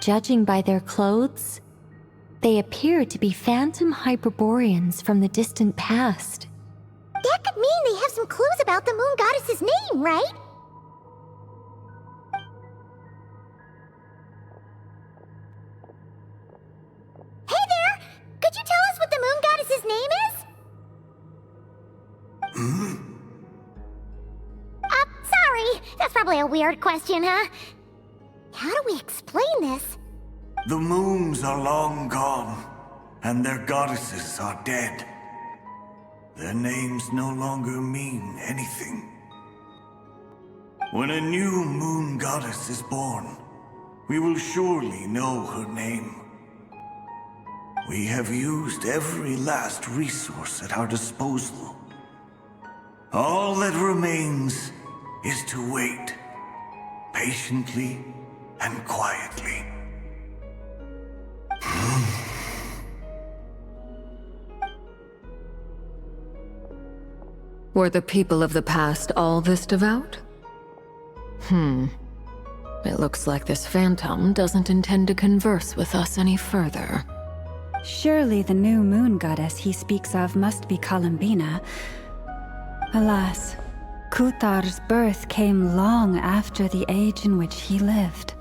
Judging by their clothes, they appear to be phantom Hyperboreans from the distant past. That could mean they have some clues about the moon goddess's name, right? Hey there! Could you tell us what the moon goddess's name is? Sorry. That's probably a weird question, huh? How do we explain this? The moons are long gone, and their goddesses are dead. Their names no longer mean anything. When a new moon goddess is born, we will surely know her name. We have used every last resource at our disposal. All that remains is to wait, patiently and quietly. Were the people of the past all this devout? It looks like this phantom doesn't intend to converse with us any further. Surely the new moon goddess he speaks of must be Columbina. Alas, Kuthar's birth came long after the age in which he lived.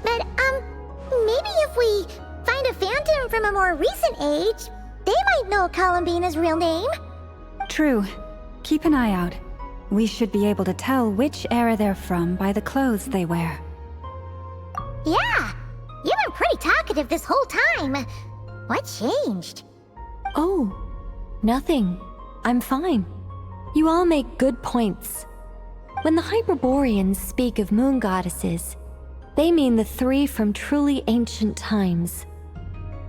But, maybe if we find a phantom from a more recent age, they might know Columbina's real name. True. Keep an eye out. We should be able to tell which era they're from by the clothes they wear. Yeah, you've been pretty talkative this whole time. What changed? Oh, nothing. I'm fine. You all make good points. When the Hyperboreans speak of moon goddesses, they mean the three from truly ancient times.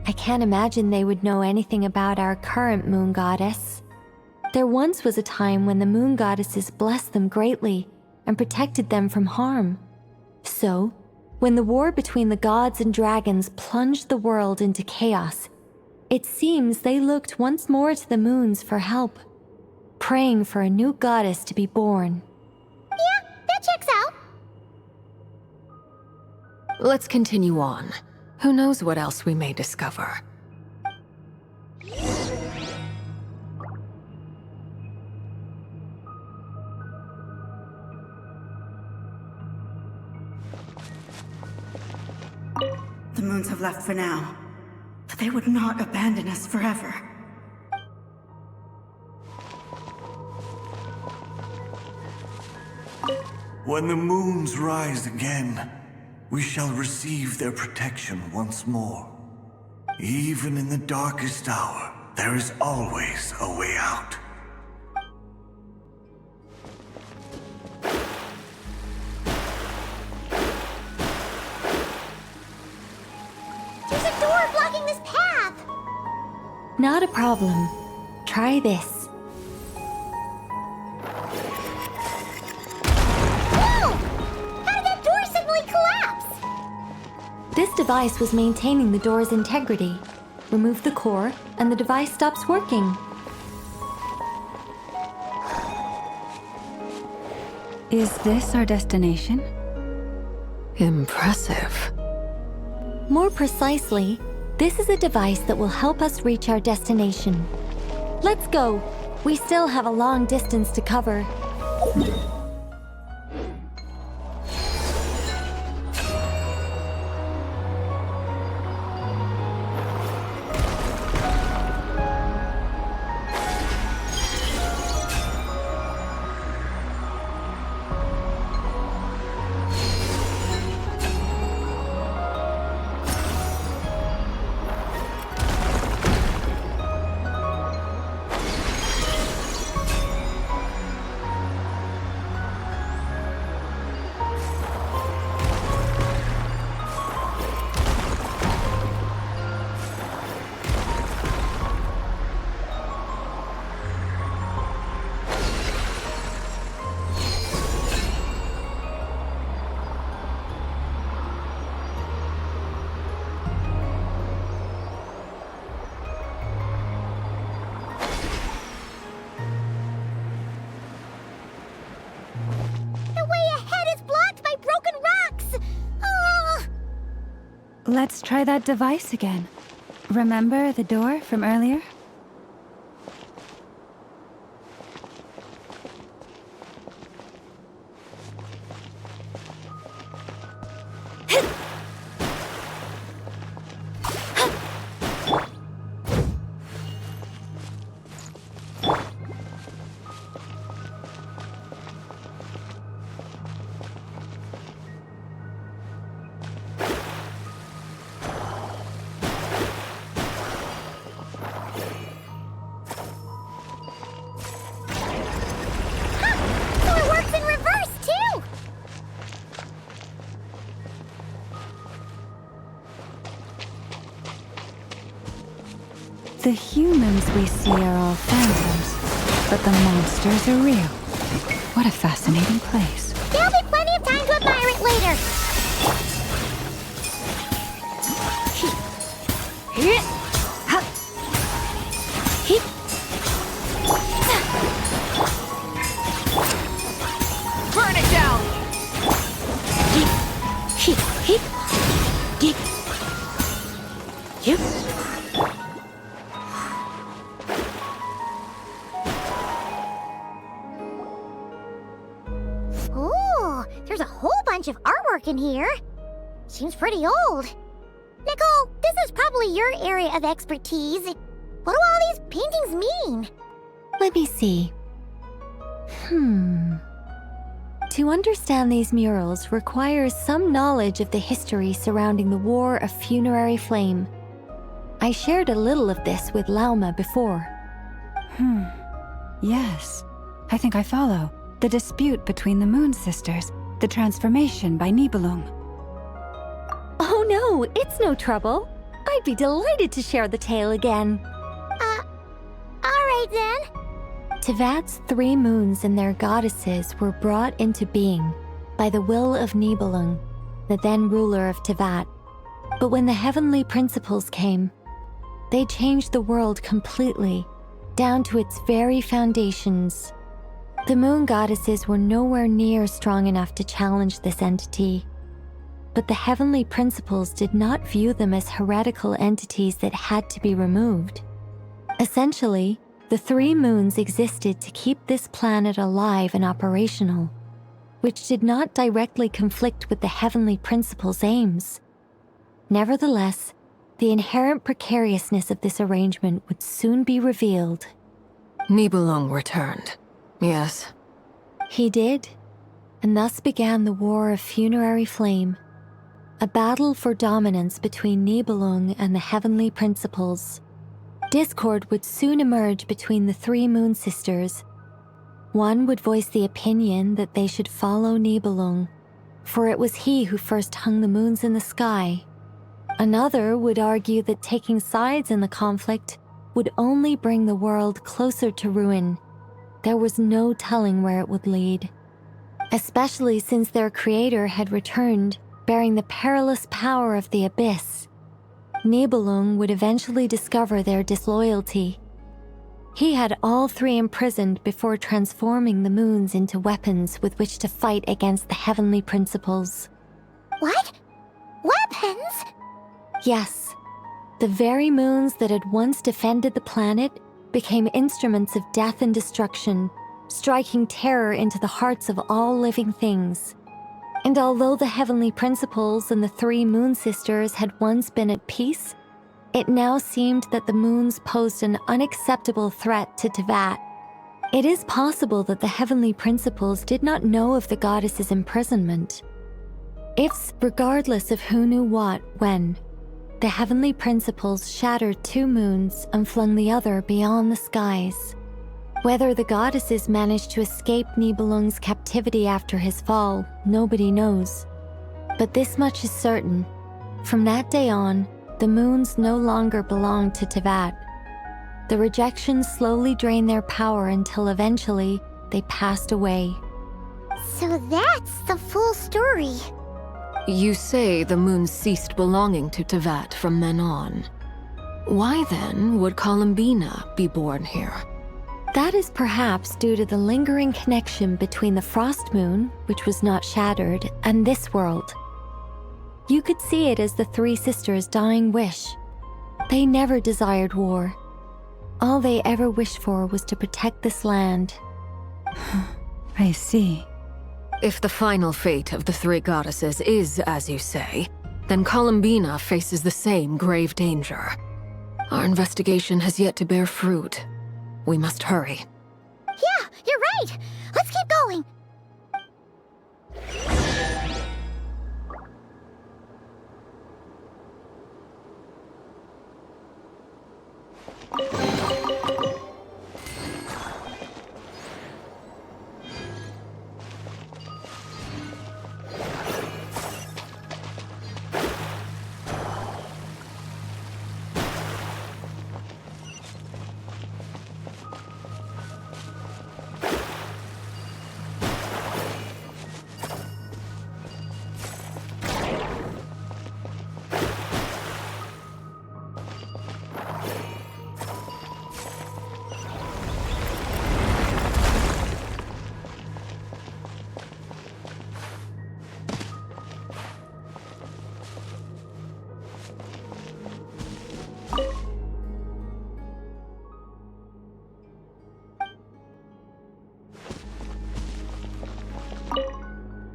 I can't imagine they would know anything about our current moon goddess. There once was a time when the moon goddesses blessed them greatly and protected them from harm. So, when the war between the gods and dragons plunged the world into chaos, it seems they looked once more to the moons for help, praying for a new goddess to be born. Yeah, that checks out. Let's continue on. Who knows what else we may discover? The moons have left for now, but they would not abandon us forever. When the moons rise again, we shall receive their protection once more. Even in the darkest hour, there is always a way out. There's a door blocking this path! Not a problem. Try this. This device was maintaining the door's integrity. Remove the core, and the device stops working. Is this our destination? Impressive. More precisely, this is a device that will help us reach our destination. Let's go. We still have a long distance to cover. Let's try that device again. Remember the door from earlier? The humans we see are all phantoms, but the monsters are real. What a fascinating place. There'll be plenty of time to admire it later. Burn it down! Ooh, there's a whole bunch of artwork in here. Seems pretty old. Nicole, this is probably your area of expertise. What do all these paintings mean? Let me see. To understand these murals requires some knowledge of the history surrounding the War of Funerary Flame. I shared a little of this with Lauma before. Yes, I think I follow. The dispute between the Moon Sisters, the transformation by Nibelung. Oh no, it's no trouble. I'd be delighted to share the tale again. Alright then. Teyvat's 3 moons and their goddesses were brought into being by the will of Nibelung, the then ruler of Teyvat. But when the heavenly principles came, they changed the world completely, down to its very foundations. The moon goddesses were nowhere near strong enough to challenge this entity. But the heavenly principles did not view them as heretical entities that had to be removed. Essentially, the 3 moons existed to keep this planet alive and operational, which did not directly conflict with the heavenly principles' aims. Nevertheless, the inherent precariousness of this arrangement would soon be revealed. Nibelung returned. Yes. He did, and thus began the War of Funerary Flame, a battle for dominance between Nibelung and the heavenly principles. Discord would soon emerge between the 3 moon sisters. One would voice the opinion that they should follow Nibelung, for it was he who first hung the moons in the sky. Another would argue that taking sides in the conflict would only bring the world closer to ruin. There was no telling where it would lead, especially since their creator had returned, bearing the perilous power of the abyss. Nibelung would eventually discover their disloyalty. He had all 3 imprisoned before transforming the moons into weapons with which to fight against the heavenly principles. What? Weapons? Yes, the very moons that had once defended the planet became instruments of death and destruction, striking terror into the hearts of all living things. And although the heavenly principles and the 3 moon sisters had once been at peace, it now seemed that the moons posed an unacceptable threat to Teyvat. It is possible that the heavenly principles did not know of the goddess's imprisonment. If, regardless of who knew what, when, the heavenly principles shattered 2 moons and flung the other beyond the skies. Whether the goddesses managed to escape Nibelung's captivity after his fall, nobody knows. But this much is certain. From that day on, the moons no longer belonged to Teyvat. The rejections slowly drained their power until eventually they passed away. So that's the full story. You say the moons ceased belonging to Teyvat from then on. Why then would Columbina be born here? That is perhaps due to the lingering connection between the frost moon, which was not shattered, and this world. You could see it as the three sisters' dying wish. They never desired war. All they ever wished for was to protect this land. I see. If the final fate of the three goddesses is as you say, then Columbina faces the same grave danger. Our investigation has yet to bear fruit. We must hurry. Yeah, you're right. Let's keep going.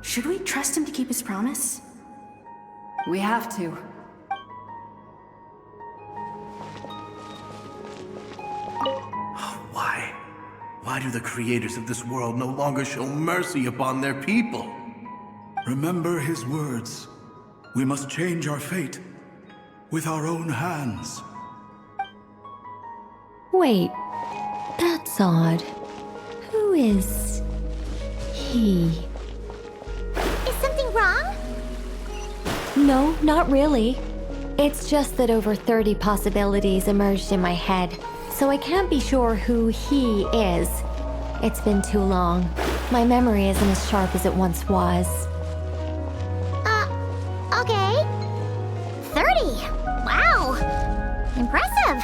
Should we trust him to keep his promise? We have to. Why? Why do the creators of this world no longer show mercy upon their people? Remember his words. We must change our fate with our own hands. Wait, that's odd. Who is he? Is something wrong? No, not really. It's just that over 30 possibilities emerged in my head, so I can't be sure who he is. It's been too long. My memory isn't as sharp as it once was. Okay. 30. Wow. Impressive.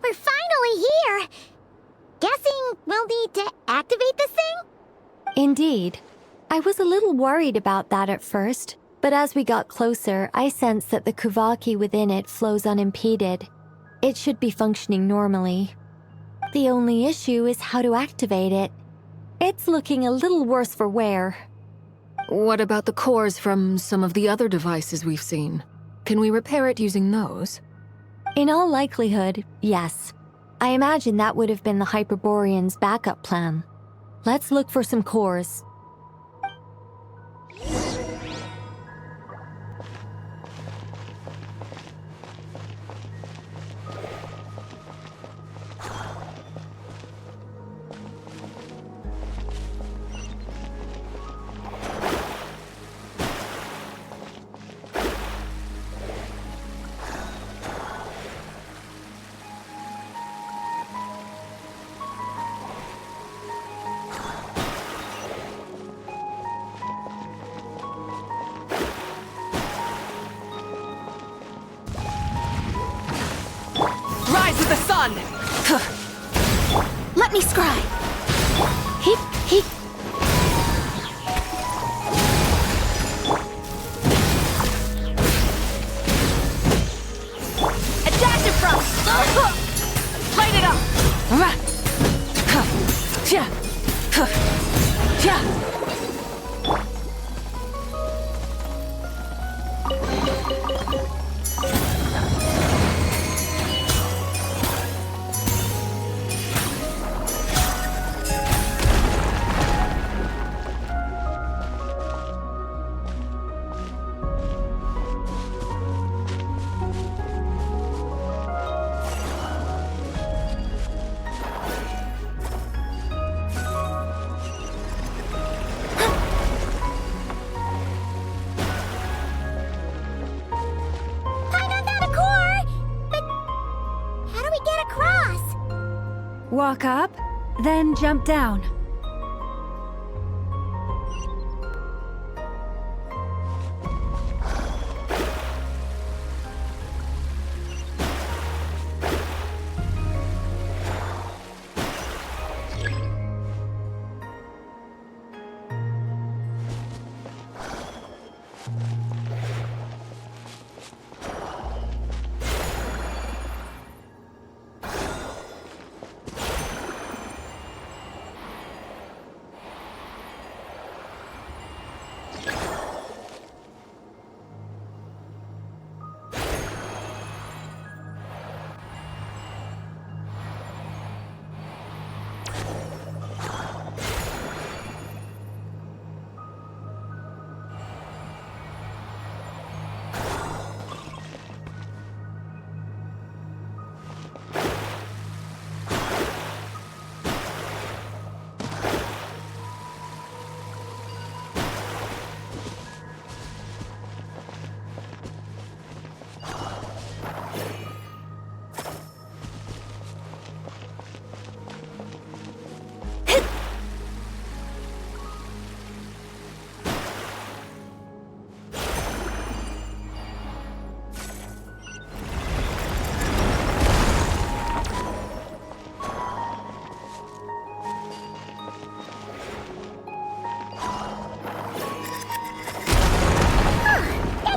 We're finally here. Guessing we'll need to activate this thing? Indeed. I was a little worried about that at first, but as we got closer, I sensed that the Kuvaki within it flows unimpeded. It should be functioning normally. The only issue is how to activate it. It's looking a little worse for wear. What about the cores from some of the other devices we've seen? Can we repair it using those? In all likelihood, yes. I imagine that would have been the Hyperborean's backup plan. Let's look for some cores. Rise with the sun! Let me scry. Heep, heep. Adaptive from. Light it up! we get across? Walk up, then jump down.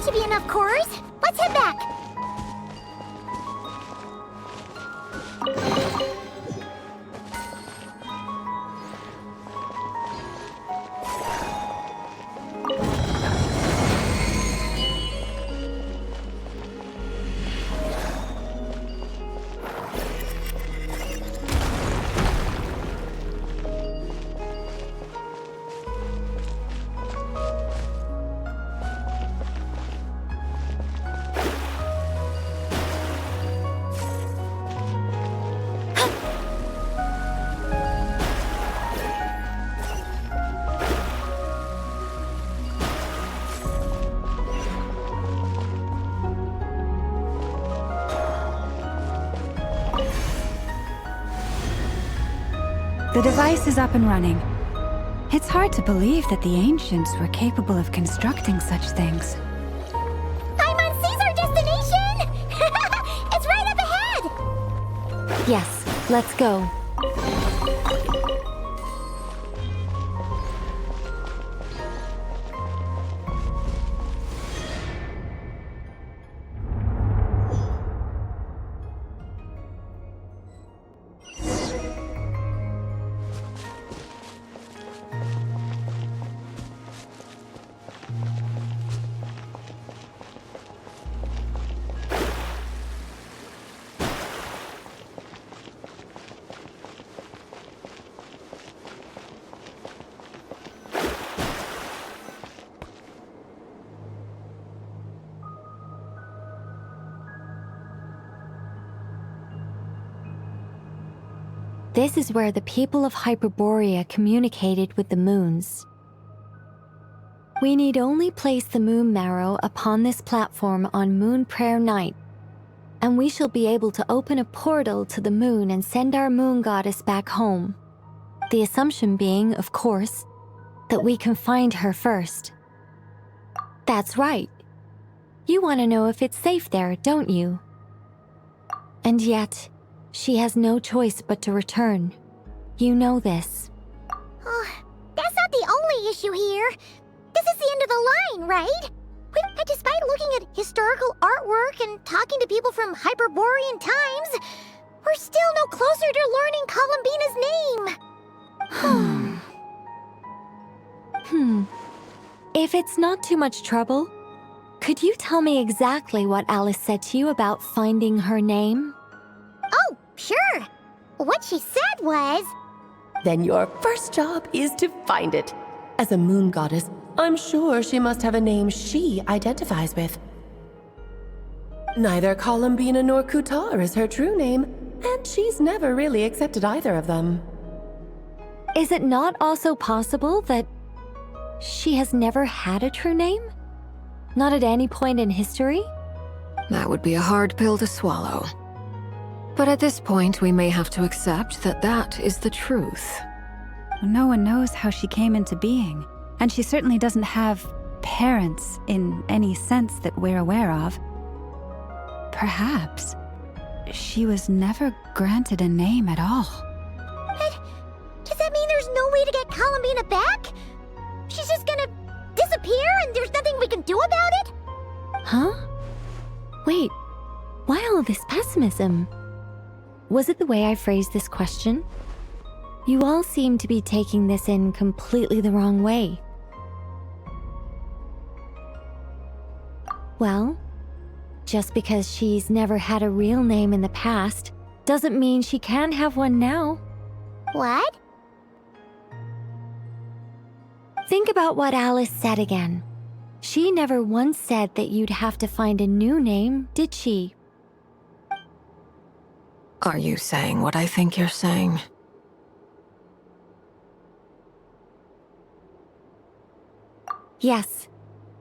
Should be enough cores. Let's head back. The device is up and running. It's hard to believe that the ancients were capable of constructing such things. I'm on Caesar destination! It's right up ahead! Yes, let's go. This is where the people of Hyperborea communicated with the moons. We need only place the moon marrow upon this platform on Moon Prayer Night, and we shall be able to open a portal to the moon and send our moon goddess back home. The assumption being, of course, that we can find her first. That's right. You want to know if it's safe there, don't you? And yet, she has no choice but to return. You know this. Oh, that's not the only issue here. This is the end of the line, right? Despite looking at historical artwork and talking to people from Hyperborean times, we're still no closer to learning Columbina's name. If it's not too much trouble, could you tell me exactly what Alice said to you about finding her name? Oh, sure. What she said was... Then your first job is to find it. As a moon goddess, I'm sure she must have a name she identifies with. Neither Columbina nor Kutar is her true name, and she's never really accepted either of them. Is it not also possible that she has never had a true name? Not at any point in history? That would be a hard pill to swallow. But at this point, we may have to accept that that is the truth. No one knows how she came into being, and she certainly doesn't have parents in any sense that we're aware of. Perhaps she was never granted a name at all. But does that mean there's no way to get Columbina back? She's just gonna disappear and there's nothing we can do about it? Huh? Wait, why all this pessimism? Was it the way I phrased this question? You all seem to be taking this in completely the wrong way. Well, just because she's never had a real name in the past doesn't mean she can't have one now. What? Think about what Alice said again. She never once said that you'd have to find a new name, did she? Are you saying what I think you're saying? Yes.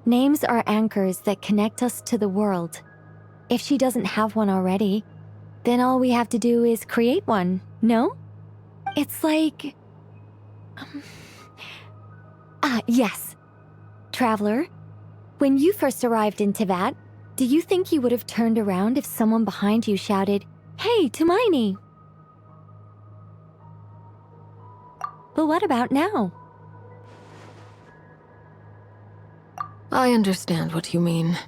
Names are anchors that connect us to the world. If she doesn't have one already, then all we have to do is create one, no? It's like... yes. Traveler, when you first arrived in Teyvat, do you think you would have turned around if someone behind you shouted, "Hey, Hermione"? But what about now? I understand what you mean.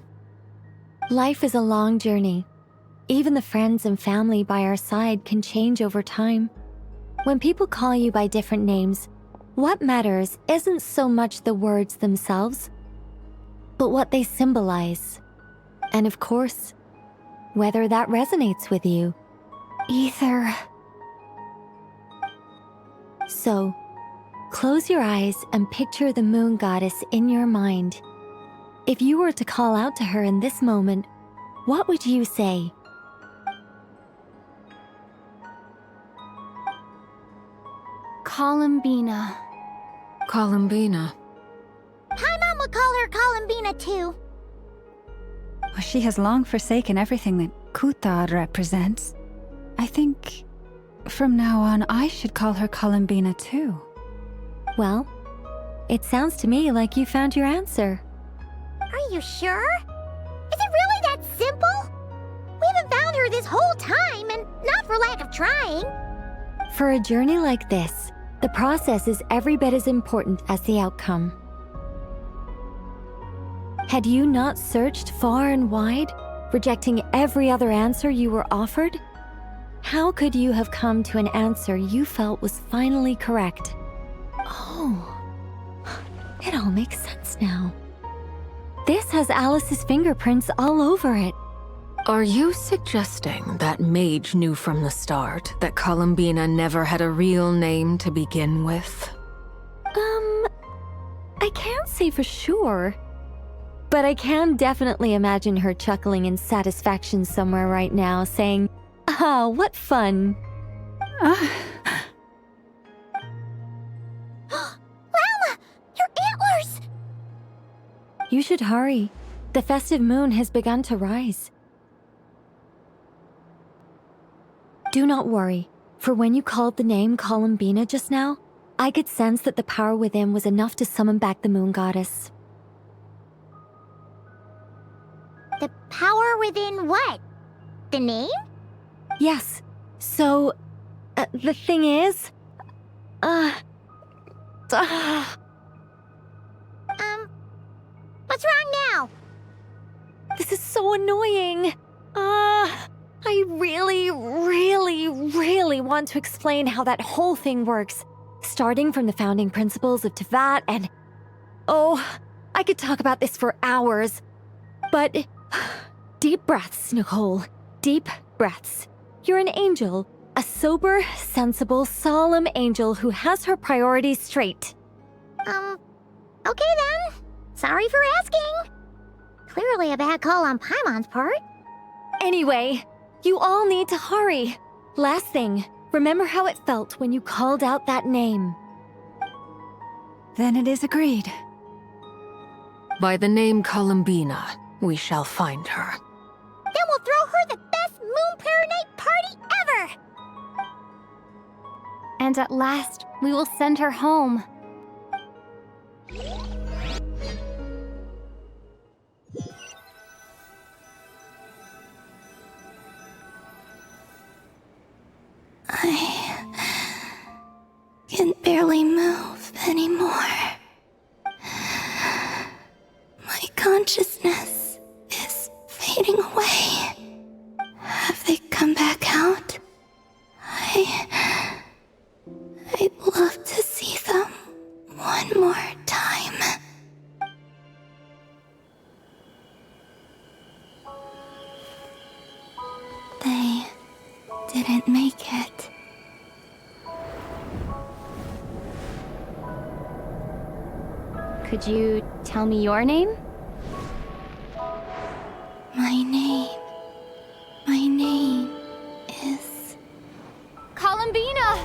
Life is a long journey. Even the friends and family by our side can change over time. When people call you by different names, what matters isn't so much the words themselves, but what they symbolize. And of course, whether that resonates with you. Ether. So, close your eyes and picture the moon goddess in your mind. If you were to call out to her in this moment, what would you say? Columbina. Columbina. Paimon would call her Columbina too. Well, she has long forsaken everything that Kutar represents. I think from now on I should call her Columbina too. Well, it sounds to me like you found your answer. Are you sure? Is it really that simple? We haven't found her this whole time, and not for lack of trying. For a journey like this, the process is every bit as important as the outcome. Had you not searched far and wide, rejecting every other answer you were offered? How could you have come to an answer you felt was finally correct? Oh, it all makes sense now. This has Alice's fingerprints all over it. Are you suggesting that Mage knew from the start that Columbina never had a real name to begin with? I can't say for sure. But I can definitely imagine her chuckling in satisfaction somewhere right now, saying, "Ah, what fun." Llama! Your antlers! You should hurry. The festive moon has begun to rise. Do not worry, for when you called the name Columbina just now, I could sense that the power within was enough to summon back the moon goddess. The power within what? The name? Yes. So, the thing is... What's wrong now? This is so annoying. I really want to explain how that whole thing works. Starting from the founding principles of Teyvat and... Oh, I could talk about this for hours. But... Deep breaths, Nicole. Deep breaths. You're an angel. A sober, sensible, solemn angel who has her priorities straight. Okay then. Sorry for asking. Clearly a bad call on Paimon's part. Anyway, you all need to hurry. Last thing, remember how it felt when you called out that name. Then it is agreed. By the name Columbina, we shall find her. Then we'll throw her the best Moon Pair Night party And at last, we will send her home. I can barely move anymore. My consciousness is fading away. Have they come back out? I'd love to see them one more time. They didn't make it. Could you tell me your name? My name is... Columbina!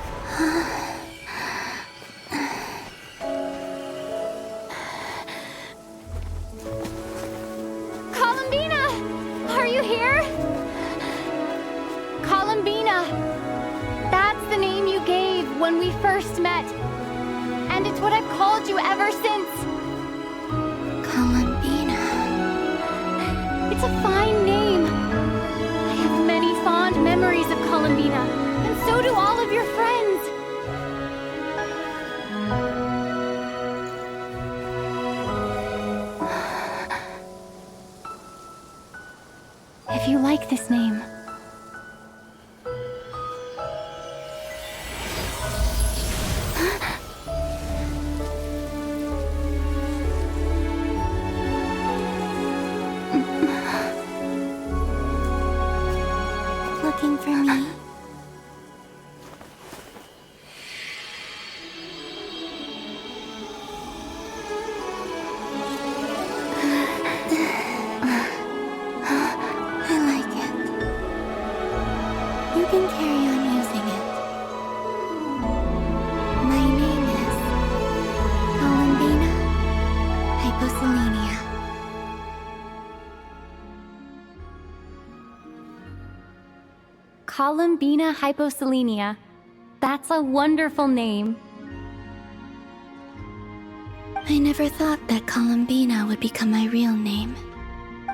Columbina! Are you here? Columbina! That's the name you gave when we first met. And it's what I've called you ever since. Columbina. It's a fine name. I have many fond memories of Columbina, and so do all of your friends. If you like this name, looking for me? I like it. You can carry on using it. My name is Columbina Hyposelenia. Columbina Hyposelenia. That's a wonderful name. I never thought that Columbina would become my real name.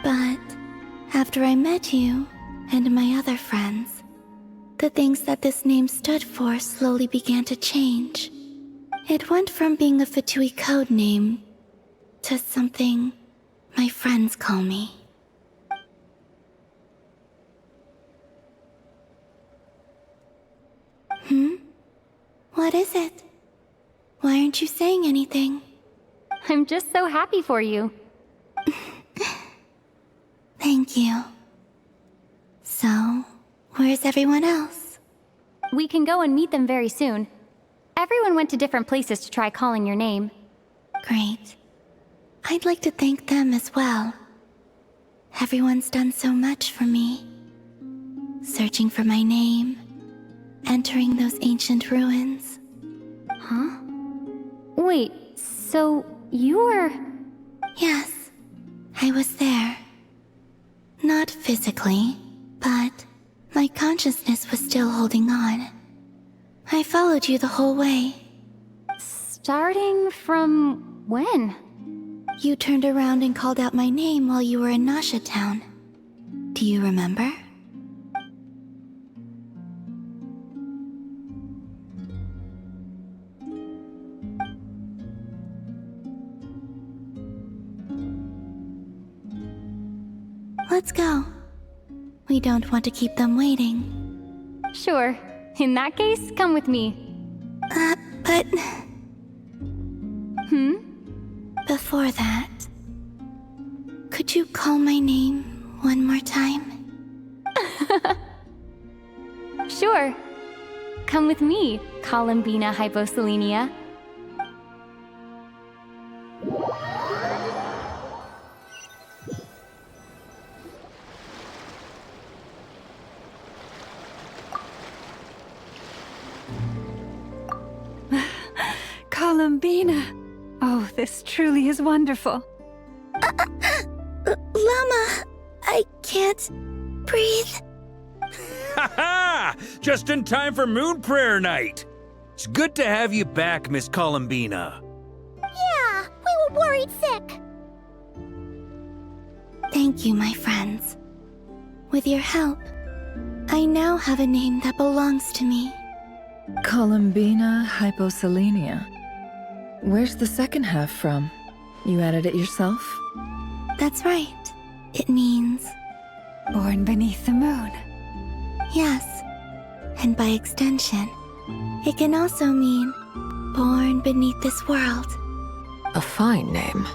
But after I met you and my other friends, the things that this name stood for slowly began to change. It went from being a Fatui code name to something my friends call me. What is it? Why aren't you saying anything? I'm just so happy for you. Thank you. So, where's everyone else? We can go and meet them very soon. Everyone went to different places to try calling your name. Great. I'd like to thank them as well. Everyone's done so much for me. Searching for my name, entering those ancient ruins. Huh? Wait, so you were... Yes, I was there. Not physically, but my consciousness was still holding on. I followed you the whole way. Starting from when? You turned around and called out my name while you were in Nasha Town. Do you remember? Let's go. We don't want to keep them waiting. Sure. In that case, come with me. But... Before that, could you call my name one more time? Sure. Come with me, Columbina Hyposelenia. Columbina! Oh, this truly is wonderful. Llama, I can't breathe. Ha ha! Just in time for moon prayer night. It's good to have you back, Miss Columbina. Yeah, we were worried sick. Thank you, my friends. With your help, I now have a name that belongs to me. Columbina hyposelenia. Where's the second half from? You added it yourself? That's right. It means... Born beneath the moon. Yes. And by extension, it can also mean born beneath this world. A fine name.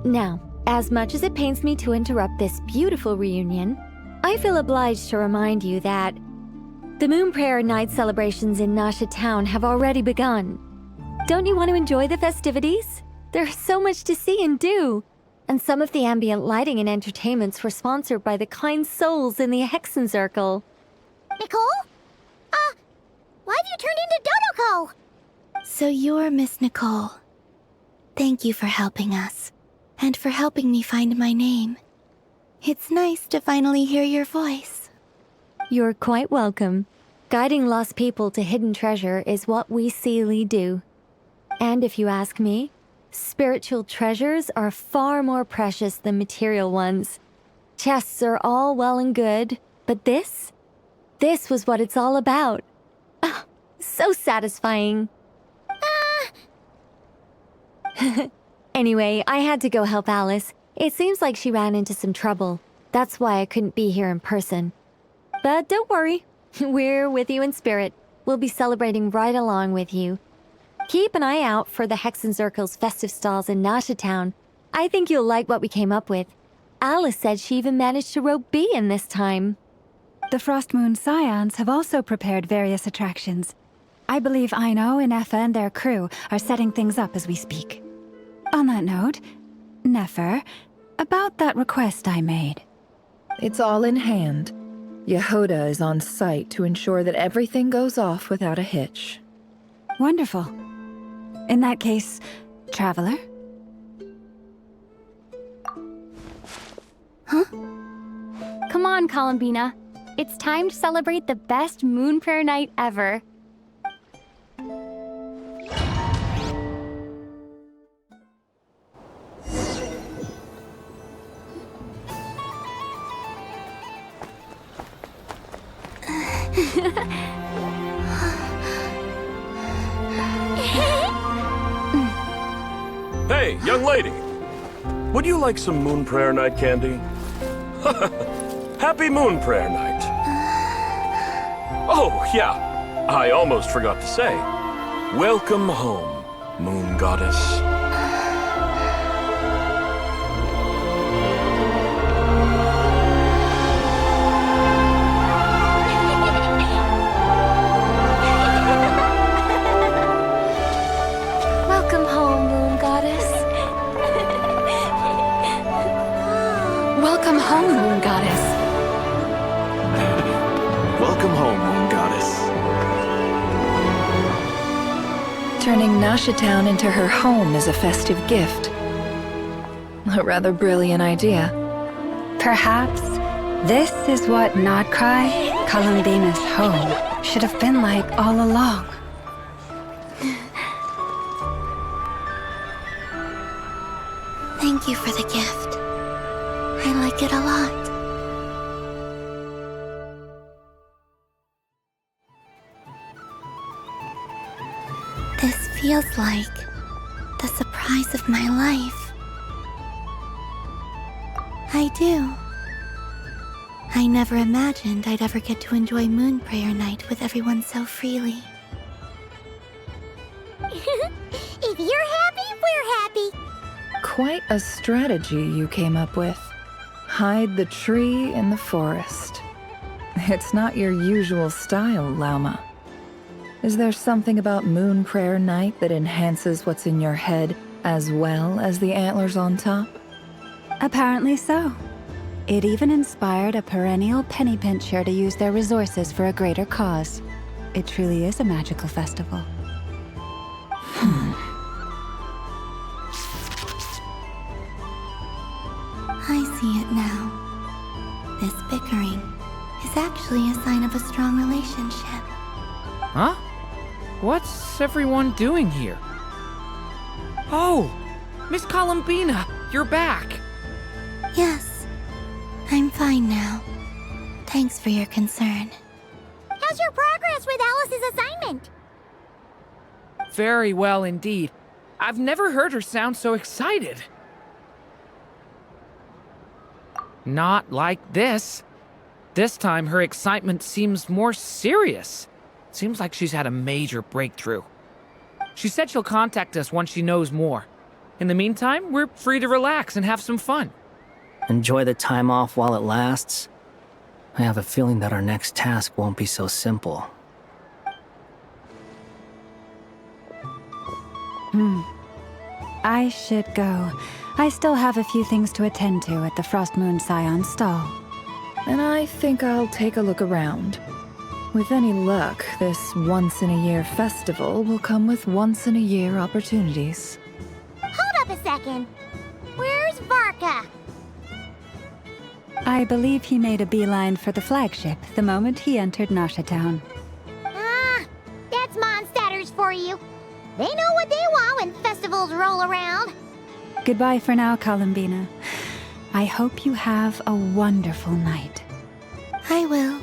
Now, as much as it pains me to interrupt this beautiful reunion, I feel obliged to remind you that the Moon Prayer Night celebrations in Nasha Town have already begun. Don't you want to enjoy the festivities? There's so much to see and do. And some of the ambient lighting and entertainments were sponsored by the kind souls in the Hexen Circle. Nicole? Why have you turned into Dodoko? So you're Miss Nicole. Thank you for helping us, and for helping me find my name. It's nice to finally hear your voice. You're quite welcome. Guiding lost people to hidden treasure is what we Seelie do. And if you ask me, spiritual treasures are far more precious than material ones. Chests are all well and good, but this was what it's all about. Oh, so satisfying. Anyway, I had to go help Alice. It seems like she ran into some trouble. That's why I couldn't be here in person. But don't worry, we're with you in spirit. We'll be celebrating right along with you. Keep an eye out for the Hexen Circle's festive stalls in Nasha Town. I think you'll like what we came up with. Alice said she even managed to rope B in this time. The Frost Moon Scions have also prepared various attractions. I believe Aino and Effa and their crew are setting things up as we speak. On that note, Nefer, about that request I made. It's all in hand. Yehoda is on site to ensure that everything goes off without a hitch. Wonderful. In that case, Traveler? Huh? Come on, Columbina. It's time to celebrate the best Moon Prayer Night ever. Hey, young lady! Would you like some Moon Prayer Night candy? Happy Moon Prayer Night! Oh, yeah, I almost forgot to say. Welcome home, Moon Goddess. Welcome home, Moon Goddess. Welcome home, Moon Goddess. Welcome home, Moon Goddess. Turning Nasha Town into her home is a festive gift. A rather brilliant idea. Perhaps this is what Nodcry, Columbina's home, should have been like all along. Thank you for the gift. I like it a lot. This feels like the surprise of my life. I do. I never imagined I'd ever get to enjoy Moon Prayer Night with everyone so freely. If you're happy, we're happy. Quite a strategy you came up with. Hide the tree in the forest. It's not your usual style, Lauma. Is there something about Moon Prayer Night that enhances what's in your head as well as the antlers on top? Apparently so. It even inspired a perennial penny pincher to use their resources for a greater cause. It truly is a magical festival. I see it now. This bickering is actually a sign of a strong relationship. Huh? What's everyone doing here? Oh! Miss Columbina, you're back! Yes, I'm fine now. Thanks for your concern. How's your progress with Alice's assignment? Very well indeed. I've never heard her sound so excited. Not like this. This time, her excitement seems more serious. Seems like she's had a major breakthrough. She said she'll contact us once she knows more. In the meantime, we're free to relax and have some fun. Enjoy the time off while it lasts. I have a feeling that our next task won't be so simple. I should go. I still have a few things to attend to at the Frost Moon Scion's stall. And I think I'll take a look around. With any luck, this once-in-a-year festival will come with once-in-a-year opportunities. Hold up a second. Where's Varka? I believe he made a beeline for the flagship the moment he entered Noshatown. Ah, that's Mondstadters for you. They know what they want when festivals roll around. Goodbye for now, Columbina. I hope you have a wonderful night. I will.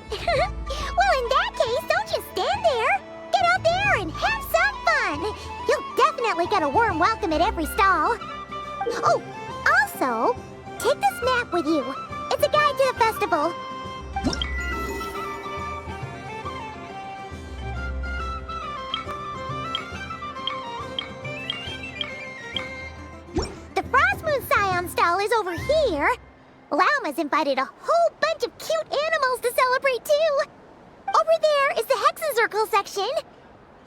Well, in that case, don't just stand there. Get out there and have some fun. You'll definitely get a warm welcome at every stall. Oh, also, take this map with you. It's a guide to the festival. The Frost Moon Scion stall is over here. Lauma's invited a whole bunch of cute animals to celebrate too. Over there is the Hexencircle section.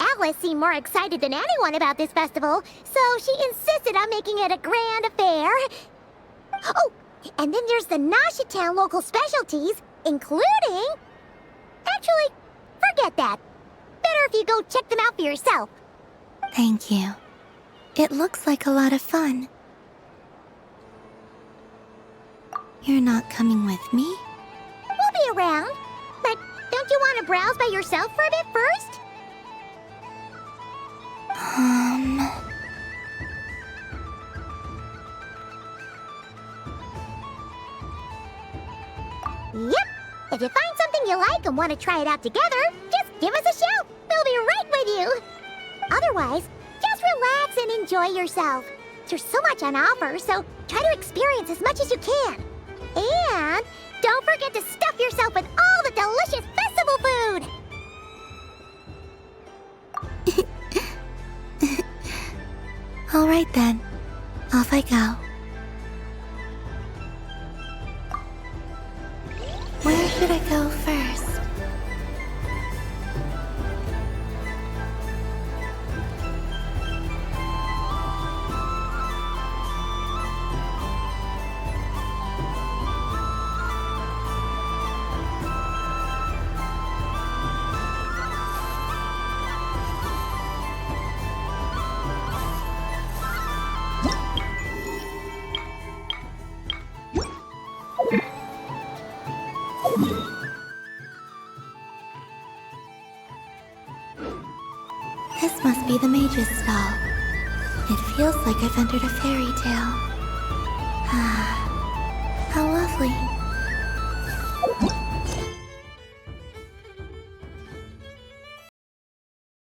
Alice seemed more excited than anyone about this festival, so she insisted on making it a grand affair. Oh, and then there's the Noshatown local specialties, including... Actually, forget that. Better if you go check them out for yourself. Thank you. It looks like a lot of fun. You're not coming with me? We'll be around. But don't you want to browse by yourself for a bit first? Yep. If you find something you like and want to try it out together, just give us a shout. We'll be right with you. Otherwise, just relax and enjoy yourself. There's so much on offer, so try to experience as much as you can. And don't forget to stuff yourself with all the delicious festival food! All right then. Off I go. Where should I go first? This must be the mage's stall. It feels like I've entered a fairy tale. Ah, how lovely.